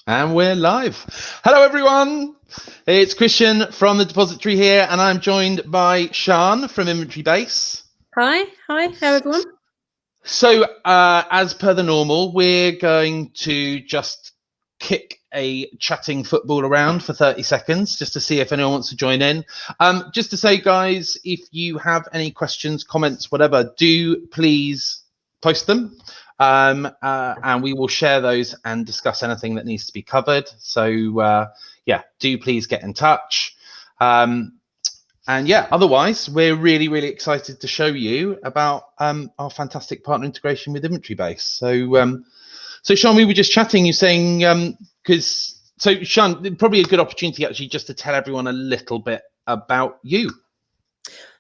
And we're live. Hello, everyone. It's Kristjan from the Depositary here, and I'm joined by Sian from Inventory Base. Hi, how everyone? So, as per the normal, we're going to just kick a chatting football around for 30 seconds just to see if anyone wants to join in. Just to say, guys, if you have any questions, comments, whatever, do please post them. And we will share those and discuss anything that needs to be covered. So yeah, do please get in touch. And yeah, otherwise, we're really, really excited to show you about our fantastic partner integration with Inventory Base. So, so Sian, we were just chatting, you saying, so Sian, probably a good opportunity actually just to tell everyone a little bit about you.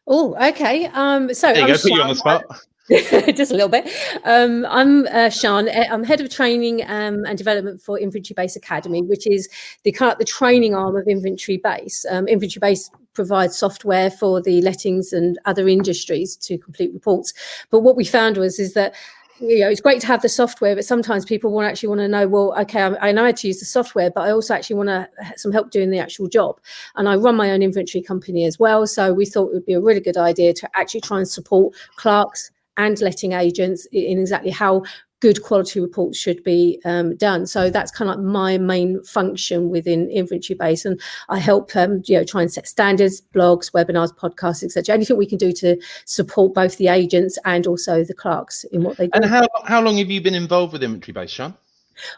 Oh, okay. So there you go, put you on the spot. Just a little bit. I'm Sian. I'm head of training and development for Inventory Base Academy, which is the training arm of Inventory Base. Inventory Base provides software for the lettings and other industries to complete reports. But what we found is that it's great to have the software, but sometimes people actually want to know, well, okay, I know how to use the software, but I also actually want some help doing the actual job. And I run my own inventory company as well. So we thought it would be a really good idea to actually try and support clerks and letting agents in exactly how good quality reports should be done. So that's kind of like my main function within Inventory Base, and I help try and set standards, blogs, webinars, podcasts, etc. Anything we can do to support both the agents and also the clerks in what they do. And how long have you been involved with Inventory Base, Sian?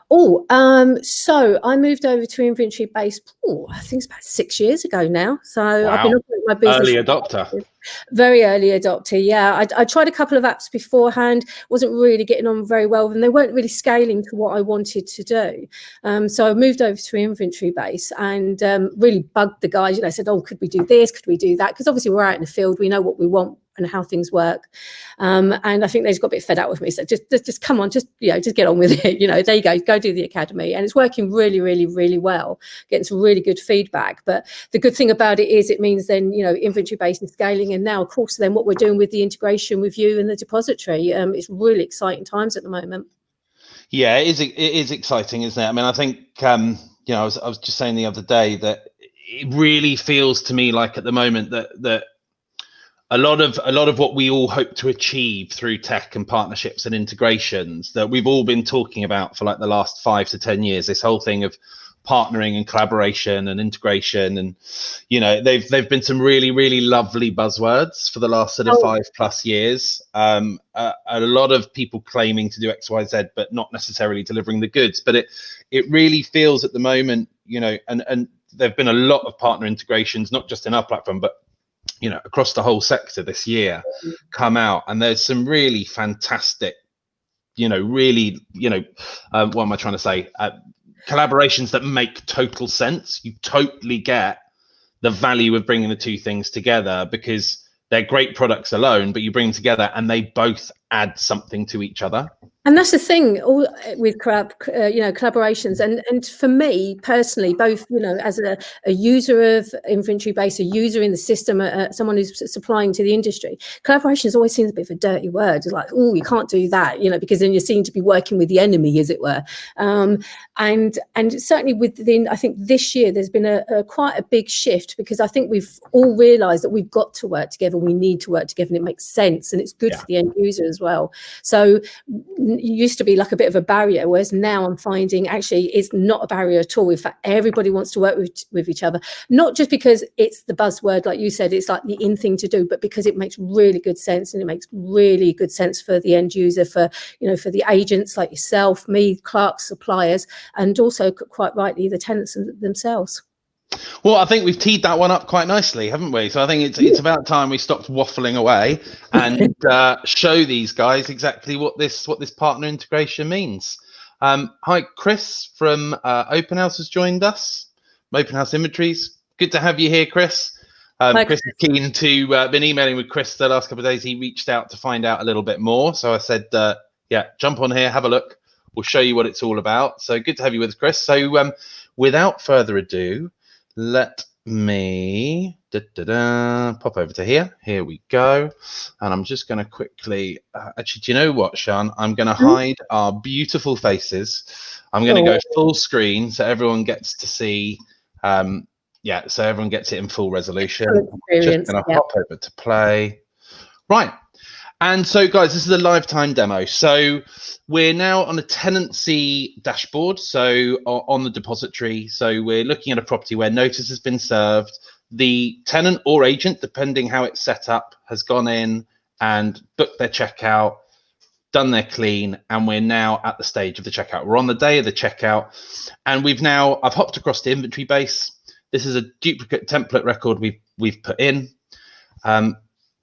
So I moved over to Inventory Base, I think it's about 6 years ago now. So wow. I've been operating my business. Early adopter. Very early adopter, yeah. I tried a couple of apps beforehand, wasn't really getting on very well, and they weren't really scaling to what I wanted to do. So I moved over to Inventory Base and really bugged the guys. Said, oh, could we do this? Could we do that? Because obviously we're out in the field, we know what we want and how things work. And I think they just got a bit fed up with me. So just come on, just get on with it. There you go do the academy. And it's working really, really, really well, getting some really good feedback. But the good thing about it is it means then, Inventory Base is scaling. And now, of course, then what we're doing with the integration with you and the Depositary, it's really exciting times at the moment. Yeah, it is exciting, isn't it? I mean, I think, I was just saying the other day that it really feels to me like at the moment that a lot of what we all hope to achieve through tech and partnerships and integrations that we've all been talking about for like the last 5 to 10 years, this whole thing of partnering and collaboration and integration, and they've been some really, really lovely buzzwords for the last sort of 5+ years. A lot of people claiming to do XYZ but not necessarily delivering the goods, but it really feels at the moment, and there've been a lot of partner integrations, not just in our platform but across the whole sector this year come out, and there's some really fantastic what am I trying to say, collaborations that make total sense. You totally get the value of bringing the two things together because they're great products alone, but you bring them together and they both add something to each other. And that's the thing with collaborations. And for me personally, both, as a user of Inventory Base, a user in the system, someone who's supplying to the industry, collaborations always seems a bit of a dirty word. It's like, oh, you can't do that, because then you're seen to be working with the enemy, as it were. And certainly within, I think this year, there's been quite a big shift, because I think we've all realised that we've got to work together. We need to work together, and it makes sense, and it's good for the end user as well. So it used to be like a bit of a barrier, whereas now I'm finding actually it's not a barrier at all. In fact, everybody wants to work with each other, not just because it's the buzzword, like you said, it's like the in thing to do, but because it makes really good sense, and it makes really good sense for the end user, for for the agents like yourself, me, clerks, suppliers, and also quite rightly the tenants themselves. Well, I think we've teed that one up quite nicely, haven't we? So I think it's about time we stopped waffling away and show these guys exactly what this partner integration means. Hi, Chris from Open House has joined us. Open House Inventories. Good to have you here, Chris. Hi, Chris is keen to been emailing with Chris the last couple of days. He reached out to find out a little bit more. So I said, yeah, jump on here, have a look. We'll show you what it's all about. So good to have you with us, Chris. So without further ado, let me pop over to here. Here we go. And I'm just going to quickly, actually, do you know what, Sian? I'm going to hide our beautiful faces. I'm going to go full screen so everyone gets to see, yeah, so everyone gets it in full resolution. I'm just going to hop over to play. Right. And so, guys, this is a lifetime demo. So we're now on a tenancy dashboard, so on the depository. So we're looking at a property where notice has been served. The tenant or agent, depending how it's set up, has gone in and booked their checkout, done their clean, and we're now at the stage of the checkout. We're on the day of the checkout, and I've hopped across the inventory base. This is a duplicate template record we've put in.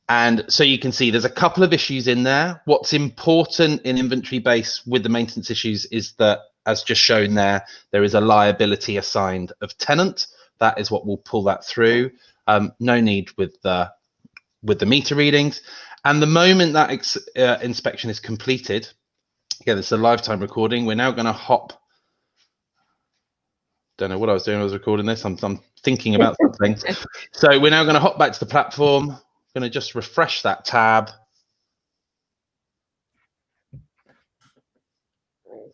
And so you can see there's a couple of issues in there. What's important in inventory base with the maintenance issues is that, as just shown there is a liability assigned of tenant. That is what will pull that through. No need with the meter readings. And the moment that inspection is completed, again, it's a lifetime recording. We're now going to hop. Don't know what I was doing. I was recording this. I'm thinking about something. So we're now going to hop back to the platform. Going to just refresh that tab,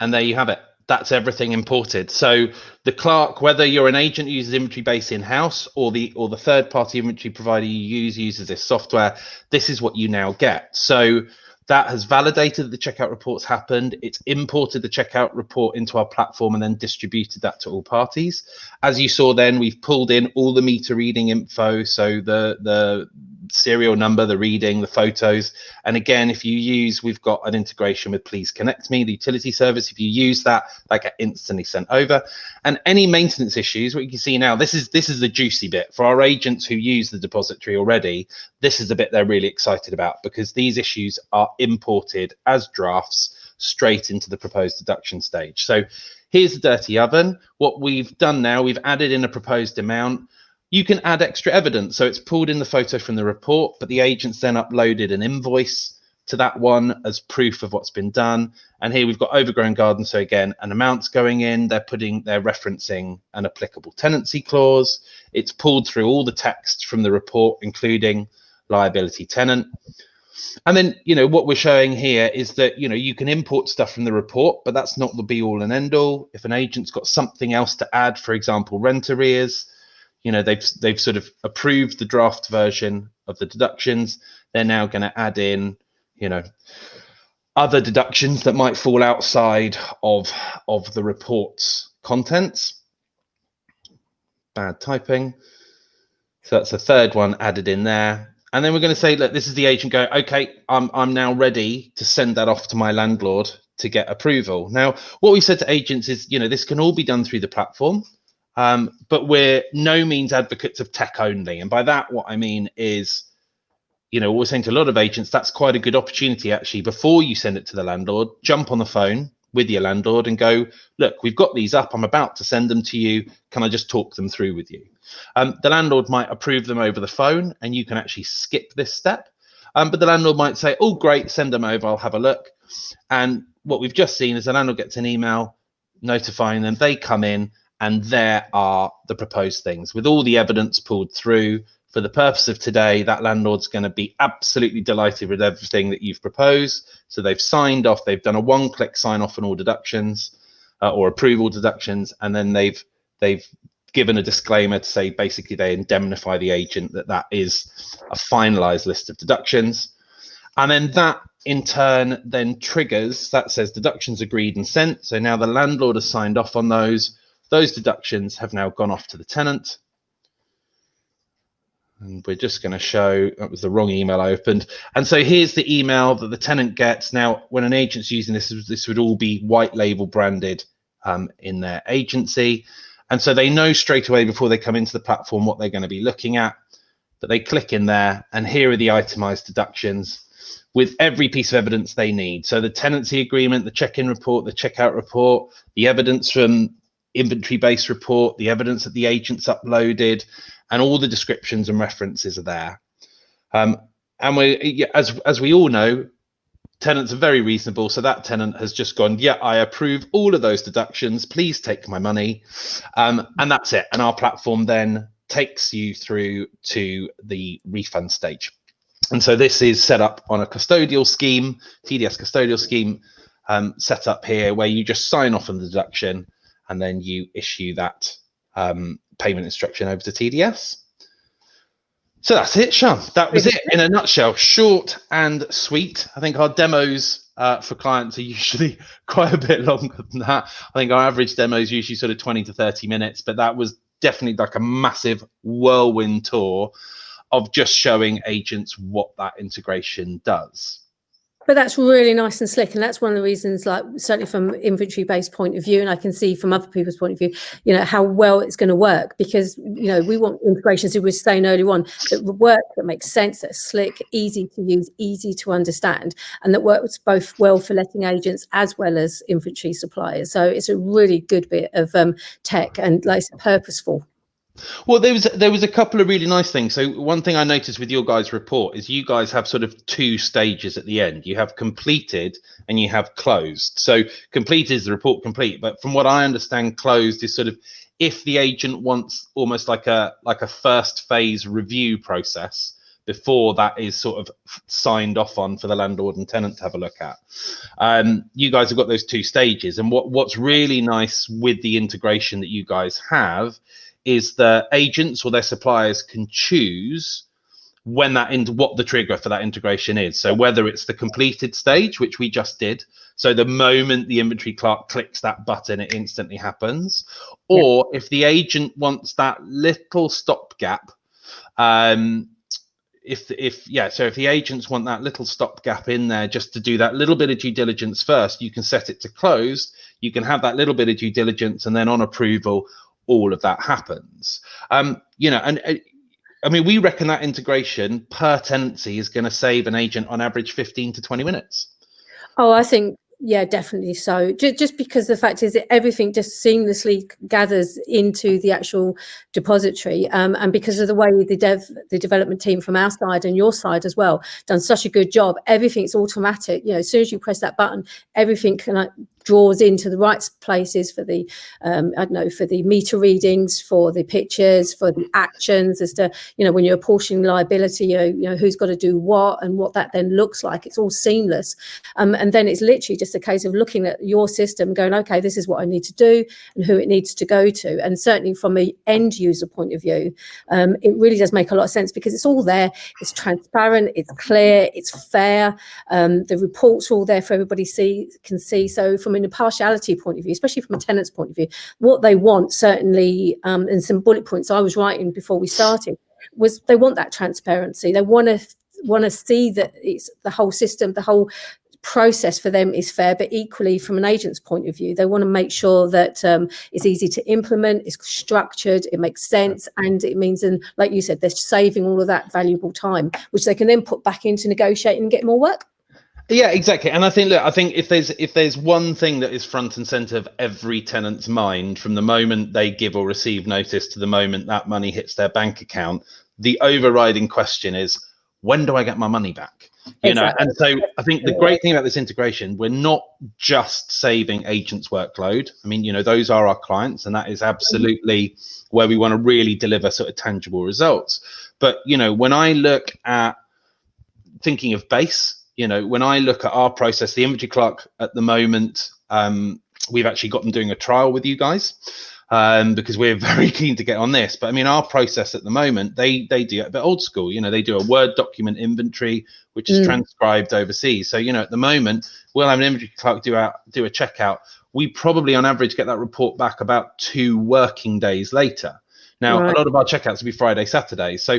and there you have it. That's everything imported. So the clerk, whether you're an agent who uses inventory base in-house or the third-party inventory provider you uses this software, this is what you now get. So that has validated that the checkout report's happened. It's imported the checkout report into our platform and then distributed that to all parties. As you saw then, we've pulled in all the meter reading info, so the serial number, the reading, the photos. And again, if you use, we've got an integration with Please Connect Me, the utility service. If you use that, they get instantly sent over. And any maintenance issues, what you can see now, this is the juicy bit. For our agents who use the depository already, this is the bit they're really excited about, because these issues are imported as drafts straight into the proposed deduction stage. So here's the dirty oven. What we've done now, we've added in a proposed amount. You can add extra evidence. So it's pulled in the photo from the report, but the agents then uploaded an invoice to that one as proof of what's been done. And here we've got overgrown garden. So again, an amount's going in, they're referencing an applicable tenancy clause. It's pulled through all the text from the report, including liability tenant. And then, what we're showing here is that, you can import stuff from the report, but that's not the be all and end all. If an agent's got something else to add, for example, rent arrears, they've sort of approved the draft version of the deductions. They're now going to add in, other deductions that might fall outside of the report's contents. Bad typing. So that's the third one added in there. And then we're going to say, look, this is the agent going, okay, I'm now ready to send that off to my landlord to get approval. Now, what we said to agents is, this can all be done through the platform. But we're no means advocates of tech only. And by that, what I mean is, we're saying to a lot of agents, that's quite a good opportunity, actually, before you send it to the landlord, jump on the phone with your landlord and go, look, we've got these up. I'm about to send them to you. Can I just talk them through with you? The landlord might approve them over the phone, and you can actually skip this step. But the landlord might say, oh, great, send them over. I'll have a look. And what we've just seen is the landlord gets an email notifying them. They come in, and there are the proposed things with all the evidence pulled through. For the purpose of today, that landlord's going to be absolutely delighted with everything that you've proposed. So they've signed off. They've done a one-click sign off on all deductions or approval deductions, and then they've given a disclaimer to say basically they indemnify the agent that is a finalized list of deductions. And then that in turn then triggers, that says deductions agreed and sent. So now the landlord has signed off on those. Those deductions have now gone off to the tenant. And we're just going to show, that was the wrong email I opened. And so here's the email that the tenant gets. Now, when an agent's using this would all be white label branded in their agency. And so they know straight away before they come into the platform what they're going to be looking at. But they click in there, and here are the itemized deductions with every piece of evidence they need. So the tenancy agreement, the check-in report, the checkout report, the evidence from inventory-based report, the evidence that the agent's uploaded, and all the descriptions and references are there. And as we all know, tenants are very reasonable. So that tenant has just gone, yeah, I approve all of those deductions. Please take my money. And that's it. And our platform then takes you through to the refund stage. And so this is set up on a custodial scheme, TDS custodial scheme, set up here, where you just sign off on the deduction and then you issue that payment instruction over to TDS. So that's it, Sean. That was it in a nutshell. Short and sweet. I think our demos for clients are usually quite a bit longer than that. I think our average demo is usually sort of 20 to 30 minutes, but that was definitely like a massive whirlwind tour of just showing agents what that integration does. But that's really nice and slick, and that's one of the reasons, like certainly from inventory-based point of view, and I can see from other people's point of view, how well it's going to work, because we want integrations, as we were saying earlier on, that work, that makes sense, that's slick, easy to use, easy to understand, and that works both well for letting agents as well as inventory suppliers. So it's a really good bit of tech, and like purposeful. Well, there was a couple of really nice things. So one thing I noticed with your guys' report is you guys have sort of two stages at the end. You have completed and you have closed. So completed is the report complete, but from what I understand, closed is sort of if the agent wants almost like a first phase review process before that is sort of signed off on for the landlord and tenant to have a look at. You guys have got those two stages, and what's really nice with the integration that you guys have is the agents or their suppliers can choose when what the trigger for that integration is. So whether it's the completed stage, which we just did, so the moment the inventory clerk clicks that button, it instantly happens, or if the agent wants that little stopgap, so if the agents want that little stopgap in there just to do that little bit of due diligence first, you can set it to closed. You can have that little bit of due diligence, and then on approval, all of that happens. And I mean, we reckon that integration per tenancy is going to save an agent on average 15 to 20 minutes. Oh, I think, yeah, definitely so. Just because the fact is that everything just seamlessly gathers into the actual depository, and because of the way the development team from our side and your side as well done such a good job, everything's automatic. As soon as you press that button, everything draws into the right places for the for the meter readings, for the pictures, for the actions, as to when you're apportioning liability, who's got to do what and what that then looks like. It's all seamless, and then it's literally just a case of looking at your system, going, okay, this is what I need to do and who it needs to go to. And certainly from an end user point of view, it really does make a lot of sense, because it's all there, it's transparent, it's clear, it's fair. The reports are all there for everybody can see. So from an impartiality point of view, especially from a tenant's point of view, what they want, certainly, and some bullet points I was writing before we started, was they want that transparency. They want to see that it's the whole system, the whole process for them is fair, but equally from an agent's point of view, they want to make sure that it's easy to implement, it's structured, it makes sense, and it means, and like you said, they're saving all of that valuable time, which they can then put back into negotiating and get more work. Yeah, exactly. And I think if there's one thing that is front and center of every tenant's mind from the moment they give or receive notice to the moment that money hits their bank account, the overriding question is, when do I get my money back? Exactly. And so I think the great thing about this integration, we're not just saving agents' workload. I mean, those are our clients, and that is absolutely where we want to really deliver sort of tangible results. But, when I look at thinking of base, when I look at our process, the inventory clerk at the moment, we've actually got them doing a trial with you guys, because we're very keen to get on this. But I mean, our process at the moment, they do it a bit old school. They do a Word document inventory, which is transcribed overseas. So, at the moment, we'll have an inventory clerk do a checkout. We probably on average get that report back about 2 working days later. Now, a lot of our checkouts will be Friday, Saturday. So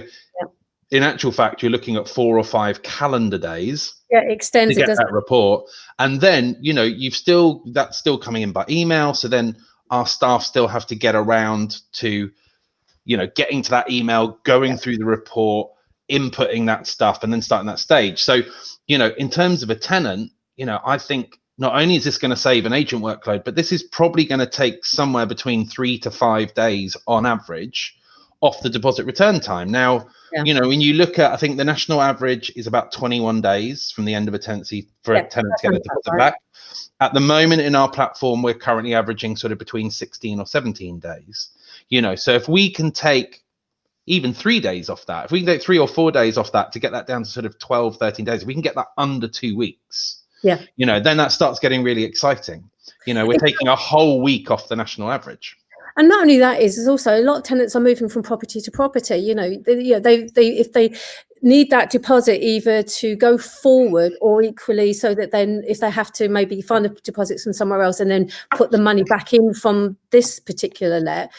in actual fact, you're looking at 4 or 5 calendar days extends to get that report. And then, that's still coming in by email. So then our staff still have to get around to, getting to that email, going through the report, inputting that stuff, and then starting that stage. So, in terms of a tenant, I think not only is this going to save an agent workload, but this is probably going to take somewhere between 3 to 5 days on average off the deposit return time. Now, when you look at, I think the national average is about 21 days from the end of a tenancy for a tenant to get a deposit back. At the moment in our platform, we're currently averaging sort of between 16 or 17 days. So if we can take even 3 days off that, if we can take 3 or 4 days off that to get that down to sort of 12, 13 days, if we can get that under 2 weeks, Yeah. then that starts getting really exciting. We're taking a whole week off the national average. And not only that is also a lot of tenants are moving from property to property. If they need that deposit either to go forward or equally so that then if they have to maybe find the deposits from somewhere else and then put the money back in from this particular let,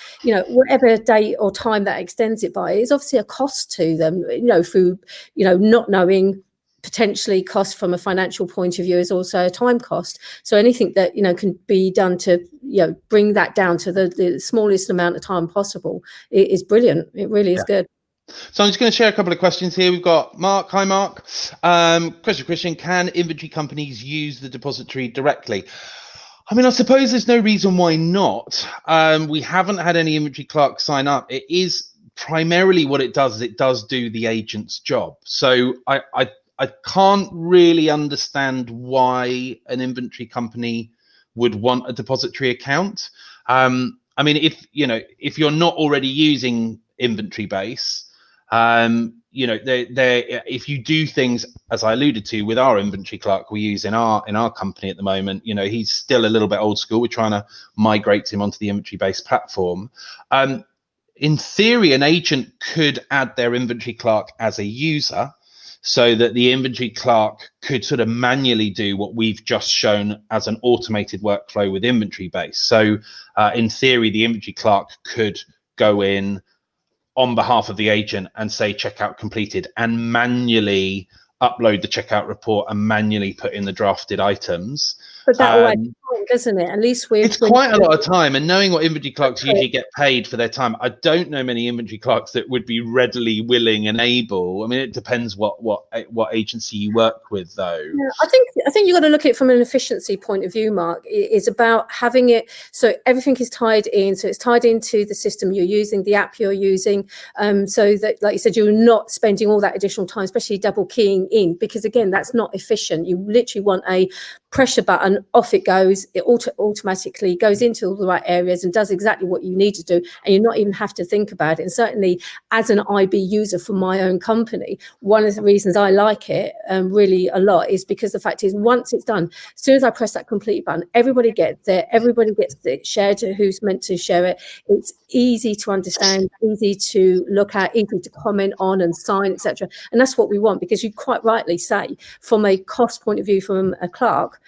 whatever date or time that extends it by is obviously a cost to them, through, not knowing. Potentially cost from a financial point of view is also a time cost. So anything that can be done to bring that down to the smallest amount of time possible is brilliant. It really is good. So I'm just going to share a couple of questions here. We've got Mark. Hi, Mark. Kristjan, can inventory companies use the depository directly? I mean, I suppose there's no reason why not. We haven't had any inventory clerks sign up. It is primarily what it does is it does do the agent's job. So I can't really understand why an inventory company would want a depository account. I mean, if you're not already using inventory base, if you do things as I alluded to with our inventory clerk we use in our company at the moment, he's still a little bit old school. We're trying to migrate him onto the inventory based platform. In theory, an agent could add their inventory clerk as a user, so that the inventory clerk could sort of manually do what we've just shown as an automated workflow with inventory base. So in theory, the inventory clerk could go in on behalf of the agent and say checkout completed and manually upload the checkout report and manually put in the drafted items. But that always doesn't it? At least it's quite a lot of time, and knowing what inventory clerks usually get paid for their time, I don't know many inventory clerks that would be readily willing and able. I mean, it depends what agency you work with, though. Yeah, I think you've got to look at it from an efficiency point of view, Mark. It is about having it so everything is tied in, so it's tied into the system you're using, the app you're using, so that, like you said, you're not spending all that additional time, especially double keying in, because again, that's not efficient. You literally want a pressure button, off it goes, it automatically goes into all the right areas and does exactly what you need to do, and you not even have to think about it. And certainly as an IB user for my own company, one of the reasons I like it really a lot is because the fact is once it's done, as soon as I press that complete button, everybody gets it shared to who's meant to share it. It's easy to understand, easy to look at, easy to comment on and sign, etc. And that's what we want, because you quite rightly say from a cost point of view from a clerk,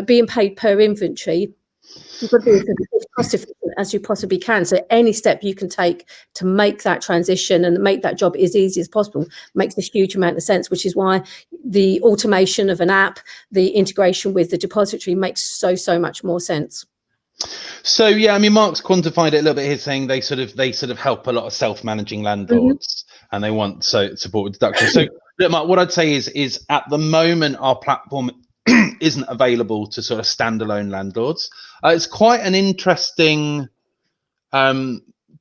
being paid per inventory, you've got to be as cost efficient as you possibly can. So any step you can take to make that transition and make that job as easy as possible makes a huge amount of sense, which is why the automation of an app, the integration with the depository makes so much more sense. So yeah, I mean, Mark's quantified it a little bit here, saying they sort of help a lot of self-managing landlords, and they want support with deductions. So look, Mark, what I'd say is at the moment our platform isn't available to sort of standalone landlords. It's quite an interesting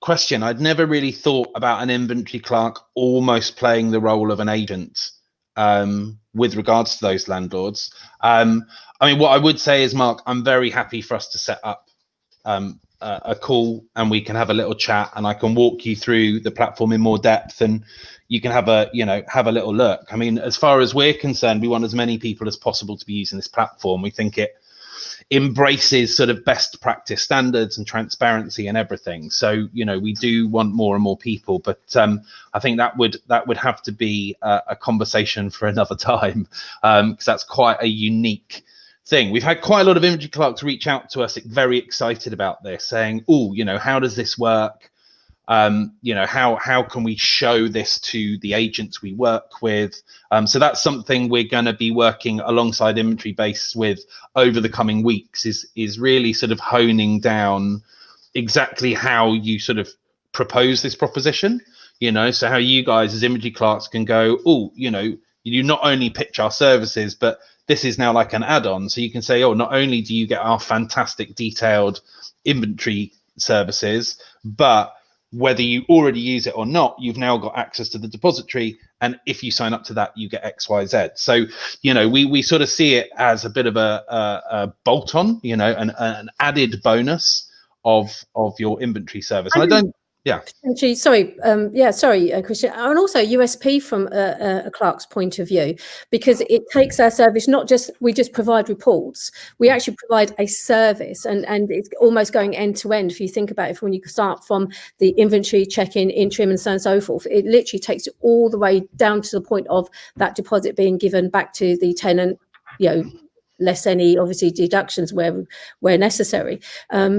question. I'd never really thought about an inventory clerk almost playing the role of an agent with regards to those landlords. I mean, what I would say is, Mark, I'm very happy for us to set up a call and we can have a little chat and I can walk you through the platform in more depth and you can have a little look. I mean, as far as we're concerned, we want as many people as possible to be using this platform. We think it embraces sort of best practice standards and transparency and everything. So, we do want more and more people, but I think that would have to be a conversation for another time, because that's quite a unique thing. We've had quite a lot of inventory clerks reach out to us very excited about this, saying, oh, how does this work? How can we show this to the agents we work with? So that's something we're going to be working alongside inventory base with over the coming weeks, is really sort of honing down exactly how you sort of propose this proposition, so how you guys as inventory clerks can go, oh, you not only pitch our services, but this is now like an add-on. So you can say, oh, not only do you get our fantastic detailed inventory services, but whether you already use it or not, you've now got access to the depository. And if you sign up to that, you get X, Y, Z. So, we sort of see it as a bit of a bolt-on, an added bonus of your inventory service. And Yeah. Actually, sorry, Kristjan, and also USP from a clerk's point of view, because it takes our service, not just, we just provide reports, we actually provide a service, and it's almost going end to end. If you think about it, when you start from the inventory check-in, interim, and so on and so forth, it literally takes it all the way down to the point of that deposit being given back to the tenant, less any obviously deductions where necessary.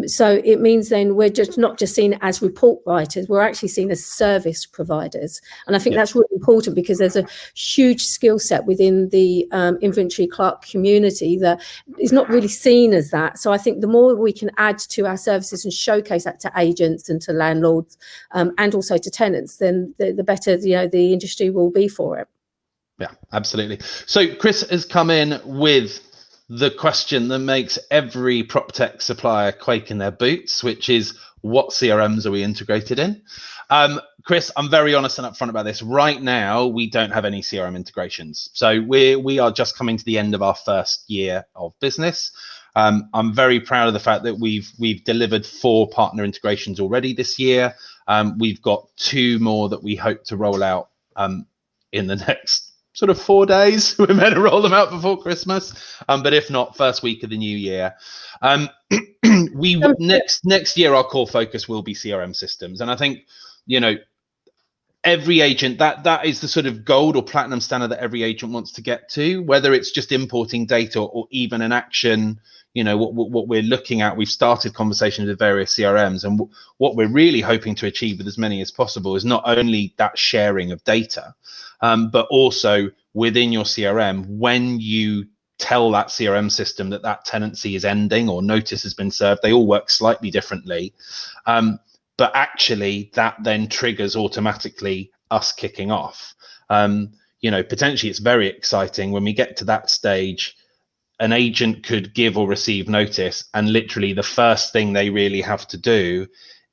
So it means then we're just not just seen as report writers, we're actually seen as service providers. And I think that's really important, because there's a huge skill set within the inventory clerk community that is not really seen as that. So I think the more we can add to our services and showcase that to agents and to landlords, and also to tenants, then the better the industry will be for it. Yeah, absolutely. So Chris has come in with the question that makes every prop tech supplier quake in their boots, which is, what CRMs are we integrated in? Chris, I'm very honest and upfront about this. Right now, we don't have any CRM integrations. So we are just coming to the end of our first year of business. I'm very proud of the fact that we've delivered 4 partner integrations already this year. We've got 2 more that we hope to roll out in the next sort of 4 days. We're meant to roll them out before Christmas, but if not, first week of the new year. Next year, our core focus will be CRM systems, and I think every agent, that is the sort of gold or platinum standard that every agent wants to get to, whether it's just importing data or even an action. What we're looking at, we've started conversations with various CRMs, and what we're really hoping to achieve with as many as possible is not only that sharing of data, but also within your CRM, when you tell that CRM system that tenancy is ending or notice has been served, they all work slightly differently. But actually that then triggers automatically us kicking off. Potentially it's very exciting when we get to that stage. An agent could give or receive notice, and literally the first thing they really have to do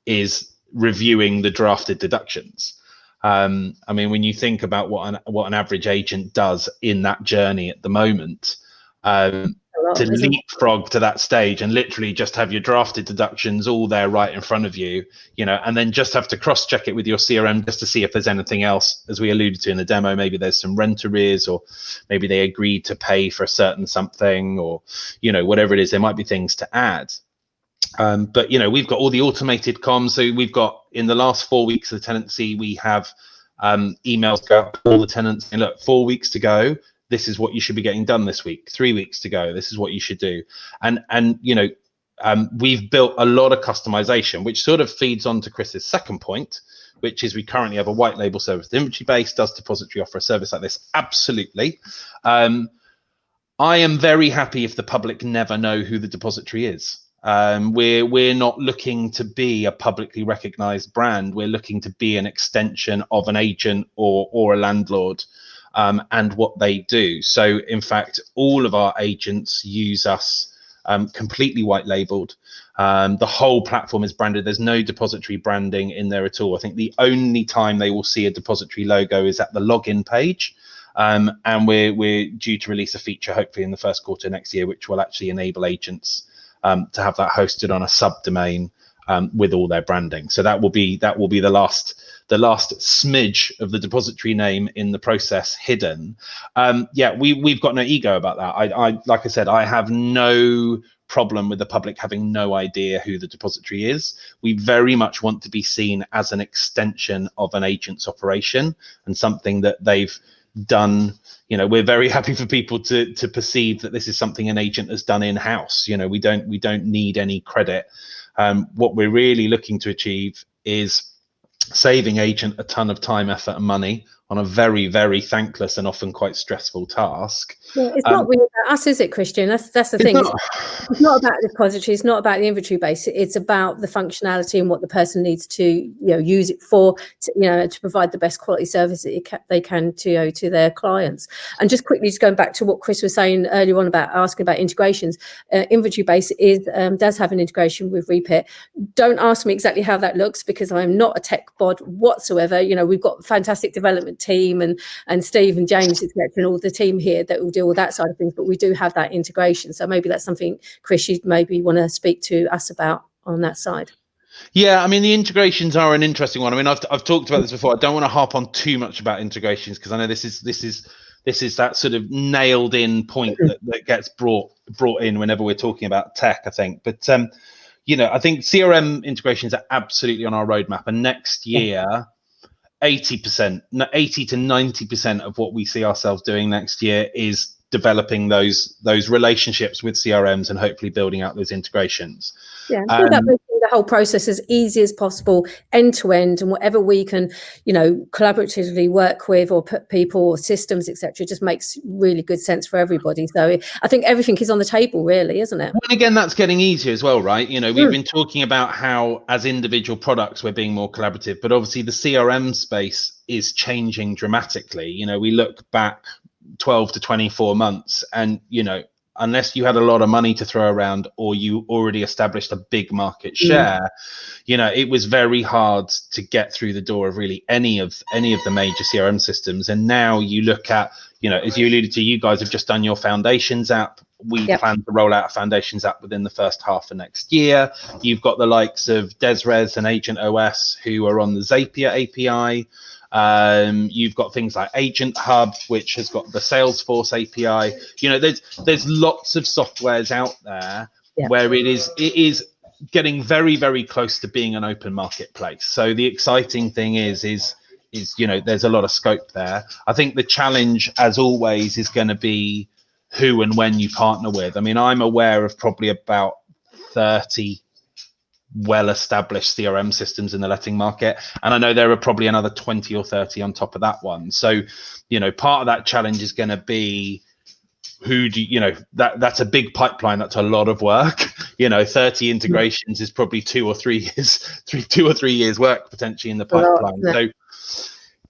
is reviewing the drafted deductions. When you think about what an average agent does in that journey at the moment, to leapfrog to that stage and literally just have your drafted deductions all there right in front of you, and then just have to cross-check it with your CRM just to see if there's anything else, as we alluded to in the demo. Maybe there's some rent arrears, or maybe they agreed to pay for a certain something, or whatever it is, there might be things to add. But we've got all the automated comms. So we've got, in the last 4 weeks of the tenancy, we have emails go out to all the tenants, and look, 4 weeks to go, this is what you should be getting done this week. 3 weeks to go, this is what you should do. And we've built a lot of customization, which sort of feeds on to Chris's second point, which is we currently have a white label service. The inventory base, does Depositary offer a service like this? Absolutely. I am very happy if the public never know who the Depositary is. We're not looking to be a publicly recognized brand. We're looking to be an extension of an agent or a landlord, and what they do. So in fact, all of our agents use us completely white labeled. The whole platform is branded. There's no Depositary branding in there at all. I think the only time they will see a Depositary logo is at the login page. And we're due to release a feature hopefully in the first quarter next year, which will actually enable agents to have that hosted on a subdomain with all their branding. So that will be the last smidge of the Depositary name in the process hidden. We've got no ego about that. I like I said, I have no problem with the public having no idea who the Depositary is. We very much want to be seen as an extension of an agent's operation and something that they've done. We're very happy for people to perceive that this is something an agent has done in-house. We don't need any credit. What we're really looking to achieve is saving agent a ton of time, effort, and money on a very, very thankless and often quite stressful task. Yeah, it's not really about us, is it, Kristjan? That's the thing. It's not about the Depositary. It's not about the inventory base. It's about the functionality and what the person needs to use it for, to provide the best quality service that they can to their clients. And just quickly, just going back to what Chris was saying earlier on about asking about integrations, inventory base does have an integration with Repit. Don't ask me exactly how that looks, because I'm not a tech bod whatsoever. We've got a fantastic development team and Steve and James, etc., and all the team here that will deal with that side of things, but we do have that integration. So maybe that's something, Chris, you'd maybe want to speak to us about on that side. Yeah, I mean, the integrations are an interesting one. I mean, I've talked about this before. I don't want to harp on too much about integrations because I know this is that sort of nailed in point that gets brought in whenever we're talking about tech, I think. But you know, I think CRM integrations are absolutely on our roadmap, and next year 80 to 90% of what we see ourselves doing next year is developing those relationships with CRMs and hopefully building out those integrations. Yeah, it's about making the whole process as easy as possible, end to end, and whatever we can, you know, collaboratively work with or put people or systems, etc., just makes really good sense for everybody. So I think everything is on the table, really, isn't it? And again, that's getting easier as well, right? You know, we've been talking about how as individual products we're being more collaborative, but obviously the CRM space is changing dramatically. You know, we look back 12 to 24 months and, you know, unless you had a lot of money to throw around or you already established a big market share, you know, it was very hard to get through the door of really any of the major CRM systems. And now you look at, you know, as you alluded to, you guys have just done your Foundations app. We plan to roll out a Foundations app within the first half of next year. You've got the likes of Desres and Agent OS who are on the Zapier API. You've got things like Agent Hub, which has got the Salesforce API. You know, there's lots of softwares out there where it is getting very, very close to being an open marketplace. So the exciting thing is you know, there's a lot of scope there. I think the challenge, as always, is going to be who and when you partner with. I mean, I'm aware of probably about 30 well-established CRM systems in the letting market, and I know there are probably another 20 or 30 on top of that one. So, you know, part of that challenge is going to be who do you know, that's a big pipeline. That's a lot of work. You know, 30 integrations is probably 2 or 3 years work potentially in the pipeline. So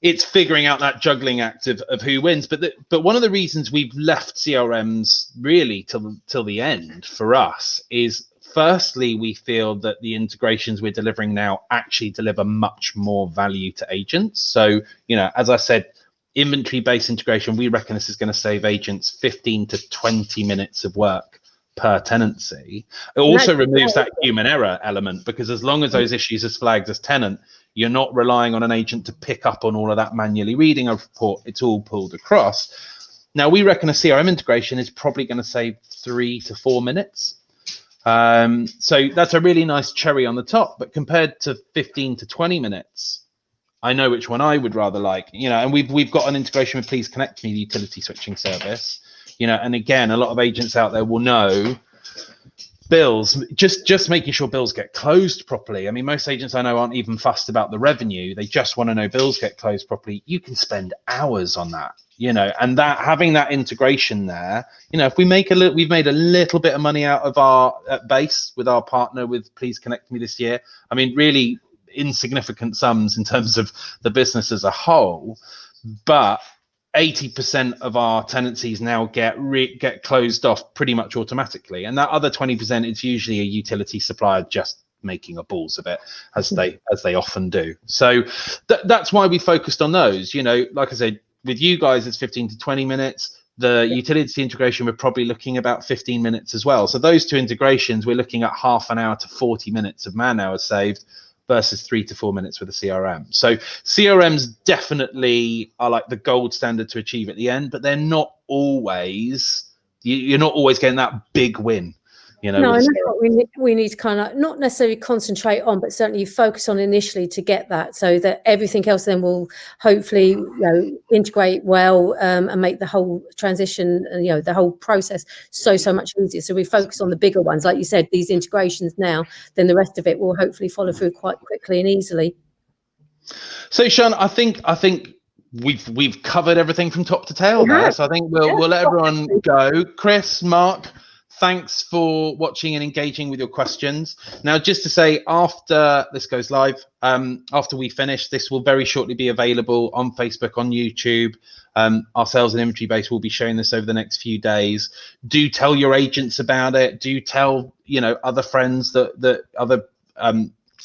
it's figuring out that juggling act of who wins. But one of the reasons we've left CRMs really till the end for us is, firstly, we feel that the integrations we're delivering now actually deliver much more value to agents. So, you know, as I said, inventory-based integration, we reckon this is going to save agents 15 to 20 minutes of work per tenancy. It also removes that human error element, because as long as those issues are flagged as tenant, you're not relying on an agent to pick up on all of that manually reading a report. It's all pulled across. Now, we reckon a CRM integration is probably going to save 3 to 4 minutes. So that's a really nice cherry on the top, but compared to 15 to 20 minutes, I know which one I would rather like, you know. And we've got an integration with Please Connect Me, the utility switching service, you know. And again, a lot of agents out there will know bills, just making sure bills get closed properly. I mean, most agents I know aren't even fussed about the revenue. They just want to know bills get closed properly. You can spend hours on that, you know, and that having that integration there, you know, if we make we've made a little bit of money out of our base with our partner with Please Connect Me this year. I mean, really insignificant sums in terms of the business as a whole, but 80% of our tenancies now get closed off pretty much automatically, and that other 20% is usually a utility supplier just making a balls of it, as they often do. So that's why we focused on those. You know, like I said, with you guys it's 15 to 20 minutes. The utility integration, we're probably looking about 15 minutes as well. So those two integrations, we're looking at half an hour to 40 minutes of man hours saved versus 3 to 4 minutes with a CRM. So CRMs definitely are like the gold standard to achieve at the end, but they're not always, you're not always getting that big win. You know, no, and that's what we need to kind of not necessarily concentrate on, but certainly focus on initially to get that, so that everything else then will hopefully, you know, integrate well, and make the whole transition, you know, the whole process so much easier. So we focus on the bigger ones, like you said, these integrations now, then the rest of it will hopefully follow through quite quickly and easily. So Sian, I think we've covered everything from top to tail there. So I think we'll let everyone go. Chris, Mark, thanks for watching and engaging with your questions. Now, just to say, after this goes live, after we finish, this will very shortly be available on Facebook, on YouTube. Our sales and inventory base will be showing this over the next few days. Do tell your agents about it. Do tell, you know, other friends that other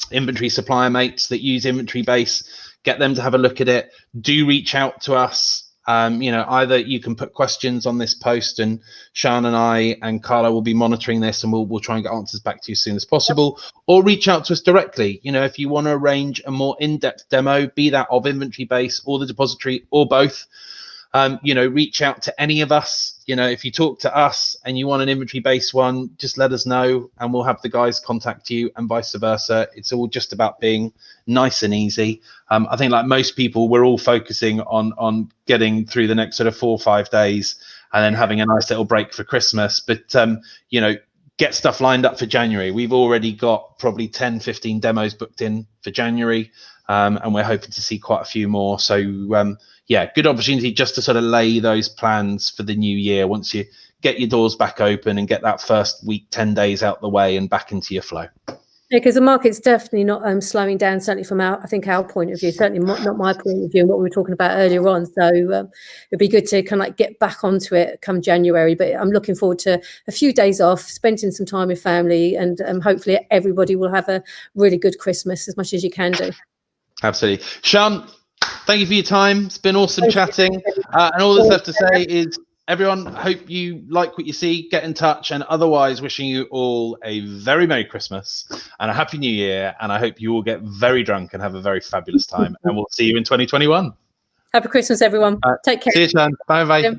inventory supplier mates that use inventory base. Get them to have a look at it. Do reach out to us. Either you can put questions on this post, and Sian and I and Carla will be monitoring this, and we'll try and get answers back to you as soon as possible, or reach out to us directly. If you want to arrange a more in-depth demo, be that of inventory base or the depository or both, reach out to any of us. If you talk to us and you want an inventory based one, just let us know and we'll have the guys contact you, and vice versa. It's all just about being nice and easy. I think, like most people, we're all focusing on getting through the next sort of 4 or 5 days and then having a nice little break for Christmas. But get stuff lined up for January. We've already got probably 10-15 demos booked in for January, and we're hoping to see quite a few more. So good opportunity just to sort of lay those plans for the new year once you get your doors back open and get that first week, 10 days out the way and back into your flow. Yeah, because the market's definitely not slowing down, certainly from our point of view, certainly not my point of view and what we were talking about earlier on. So it'd be good to kind of like get back onto it come January. But I'm looking forward to a few days off, spending some time with family, and hopefully everybody will have a really good Christmas as much as you can do. Absolutely. Sian, thank you for your time. It's been awesome chatting. And all that's left to say is, everyone, hope you like what you see. Get in touch. And otherwise, wishing you all a very Merry Christmas and a Happy New Year. And I hope you all get very drunk and have a very fabulous time. And we'll see you in 2021. Happy Christmas, everyone. Take care. See you, Sian. Bye-bye.